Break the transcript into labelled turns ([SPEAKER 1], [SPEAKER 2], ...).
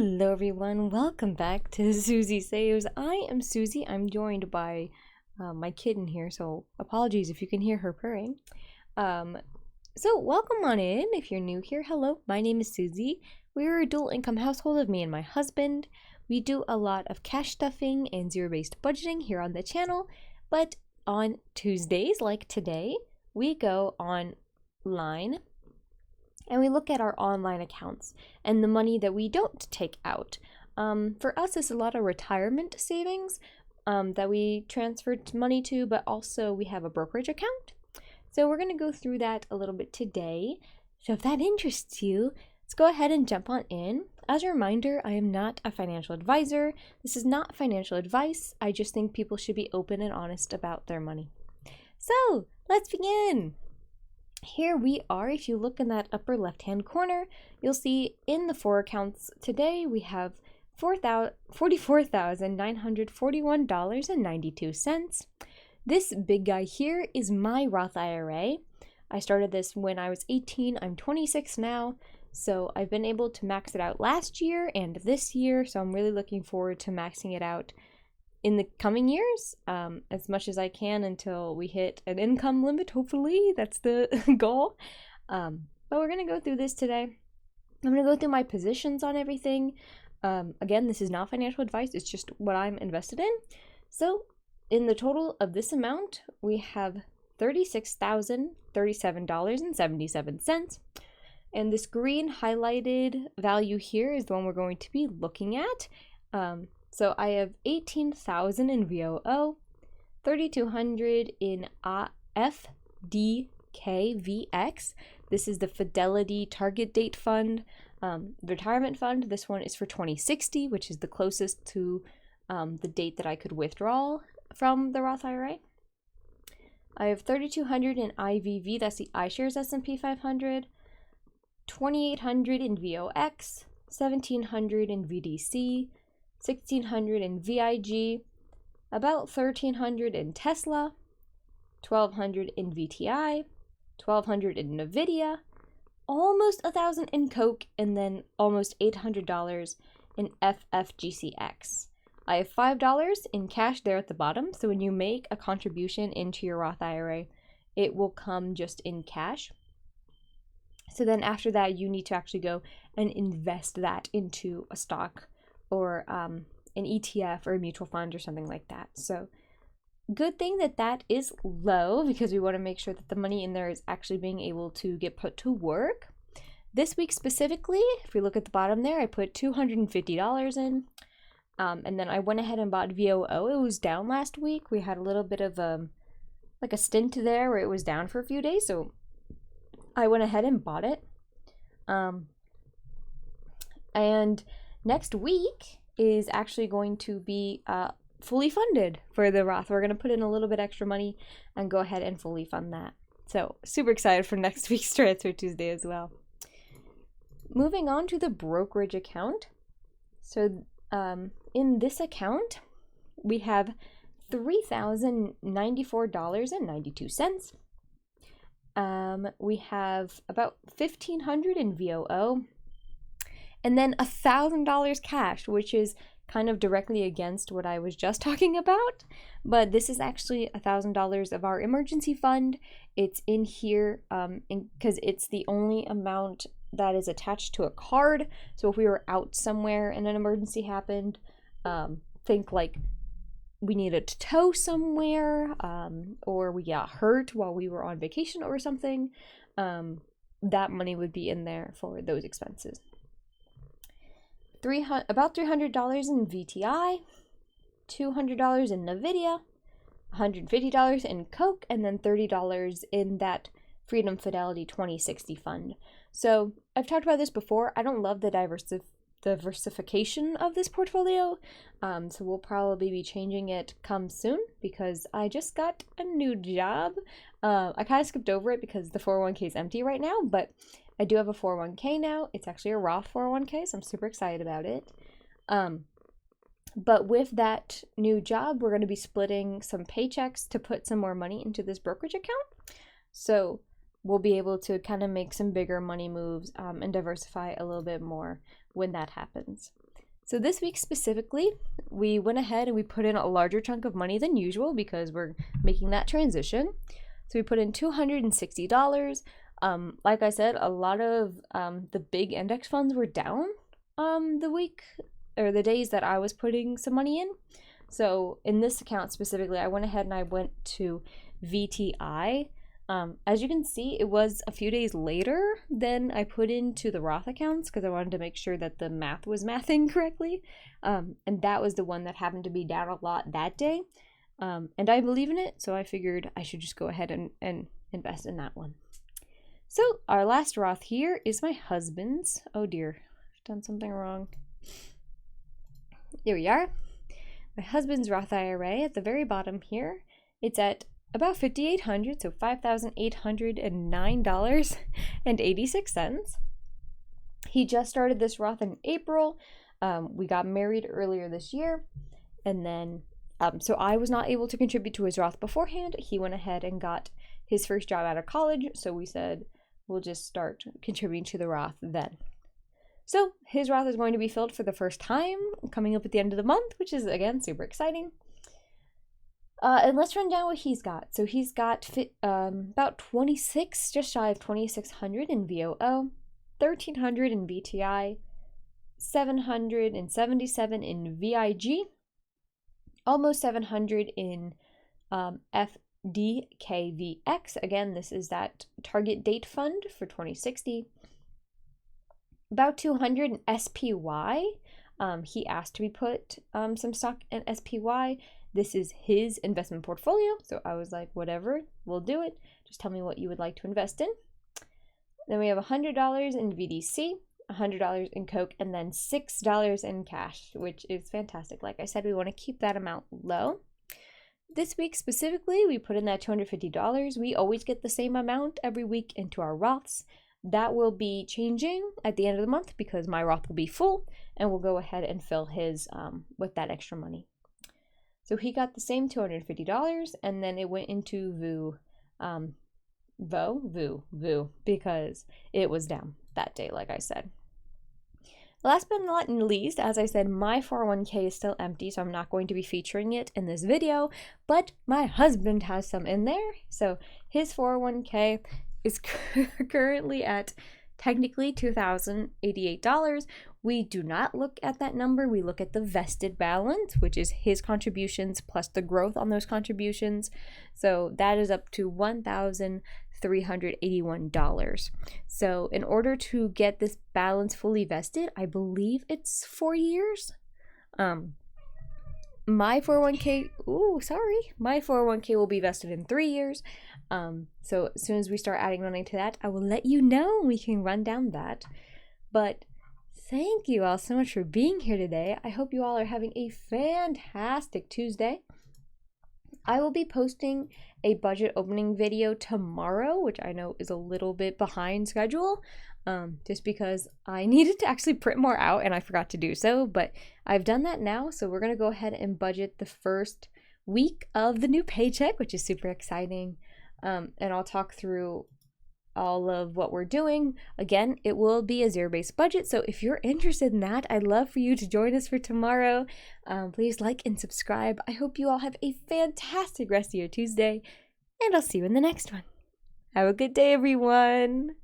[SPEAKER 1] Hello everyone, welcome back to Susie Saves. I am Susie. I'm joined by my kitten here, so apologies if you can hear her purring. So welcome on in. If you're new here, hello, my name is Susie. We're a dual income household of me and my husband. We do a lot of cash stuffing and zero-based budgeting here on the channel, but on Tuesdays like today, we go online and we look at our online accounts and the money that we don't take out. For us, it's a lot of retirement savings that we transferred money to, but also we have a brokerage account. So we're going to go through that a little bit today. So if that interests you, let's go ahead and jump on in. As a reminder, I am not a financial advisor. This is not financial advice. I just think people should be open and honest about their money. So let's begin. Here we are. If you look in that upper left-hand corner, you'll see in the 4 accounts today, we have $44,941.92. This big guy here is my Roth IRA. I started this when I was 18. I'm 26 now, so I've been able to max it out last year and this year, so I'm really looking forward to maxing it out in the coming years, as much as I can until we hit an income limit, hopefully. That's the goal. But we're going to go through this today. I'm going to go through my positions on everything. Again, this is not financial advice. It's just what I'm invested in. So in the total of this amount, we have $36,037.77. And this green highlighted value here is the one we're going to be looking at. So I have 18,000 in VOO, 3,200 in FDKVX. This is the Fidelity Target Date Fund, retirement fund. This one is for 2060, which is the closest to the date that I could withdraw from the Roth IRA. I have 3,200 in IVV. That's the iShares S&P 500, 2,800 in VOX, 1,700 in VDC, 1,600 in VIG, about 1,300 in Tesla, 1,200 in VTI, 1,200 in NVIDIA, almost 1,000 in Coke, and then almost $800 in FFGCX. I have $5 in cash there at the bottom, so when you make a contribution into your Roth IRA, it will come just in cash. So then after that, you need to actually go and invest that into a stock or an ETF or a mutual fund or something like that. So good thing that that is low, because we want to make sure that the money in there is actually being able to get put to work. This week specifically, if we look at the bottom there, I put $250 in. And then I went ahead and bought VOO. It was down last week. We had a little bit of a stint there where it was down for a few days. So I went ahead and bought it. And next week is actually going to be fully funded for the Roth. We're going to put in a little bit extra money and go ahead and fully fund that. So super excited for next week's Transfer Tuesday as well. Moving on to the brokerage account. So in this account, we have $3,094.92. We have about $1,500 in VOO. And then $1,000 cash, which is kind of directly against what I was just talking about. But this is actually $1,000 of our emergency fund. It's in here because it's the only amount that is attached to a card. So if we were out somewhere and an emergency happened, think like we needed to tow somewhere, or we got hurt while we were on vacation or something, that money would be in there for those expenses. About $300 in VTI, $200 in NVIDIA, $150 in Coke, and then $30 in that Freedom Fidelity 2060 fund. So I've talked about this before. I don't love the diversification of this portfolio, so we'll probably be changing it come soon because I just got a new job. I kind of skipped over it because the 401k is empty right now, but I do have a 401k now. It's actually a Roth 401k, so I'm super excited about it. But with that new job, we're going to be splitting some paychecks to put some more money into this brokerage account. So we'll be able to kind of make some bigger money moves and diversify a little bit more when that happens. So this week specifically, we went ahead and we put in a larger chunk of money than usual because we're making that transition. So we put in $260. Like I said, a lot of the big index funds were down the week or the days that I was putting some money in. So in this account specifically, I went ahead and I went to VTI. As you can see, it was a few days later than I put into the Roth accounts because I wanted to make sure that the math was mathing correctly. And that was the one that happened to be down a lot that day. And I believe in it, so I figured I should just go ahead and invest in that one. So our last Roth here is my husband's. Oh dear, I've done something wrong. There we are. My husband's Roth IRA at the very bottom here. It's at about $5,800, so $5,809.86. He just started this Roth in April. We got married earlier this year, and then so I was not able to contribute to his Roth beforehand. He went ahead and got his first job out of college, so we said we'll just start contributing to the Roth then. So his Roth is going to be filled for the first time coming up at the end of the month, which is, again, super exciting. And let's run down what he's got. So he's got about 26, just shy of 2,600 in VOO, 1,300 in VTI, 777 in VIG, almost 700 in FDKVX. Again, this is that target date fund for 2060. About 200 in SPY. He asked to be put some stock in SPY. This is his investment portfolio, so I was like, whatever, we'll do it. Just tell me what you would like to invest in. Then we have $100 in VDC, $100 in Coke, and then $6 in cash, which is fantastic. Like I said, we want to keep that amount low. This week specifically, we put in that $250. We always get the same amount every week into our Roths. That will be changing at the end of the month because my Roth will be full, and we'll go ahead and fill his with that extra money. So he got the same $250, and then it went into VOO, because it was down that day, like I said. Last but not least, as I said, my 401k is still empty, so I'm not going to be featuring it in this video, but my husband has some in there. So his 401k is currently at technically $2,088. We do not look at that number. We look at the vested balance, which is his contributions plus the growth on those contributions. So that is up to $1,381. So in order to get this balance fully vested, I believe it's 4 years. My 401k, my 401k will be vested in 3 years. So as soon as we start adding money to that, I will let you know. We can run down that. But thank you all so much for being here today. I hope you all are having a fantastic Tuesday. I will be posting a budget opening video tomorrow, which I know is a little bit behind schedule, just because I needed to actually print more out and I forgot to do so, but I've done that now. So we're going to go ahead and budget the first week of the new paycheck, which is super exciting. And I'll talk through all of what we're doing. Again, it will be a zero-based budget, so if you're interested in that, I'd love for you to join us for tomorrow. Please like and subscribe. I hope you all have a fantastic rest of your Tuesday, and I'll see you in the next one. Have a good day, everyone.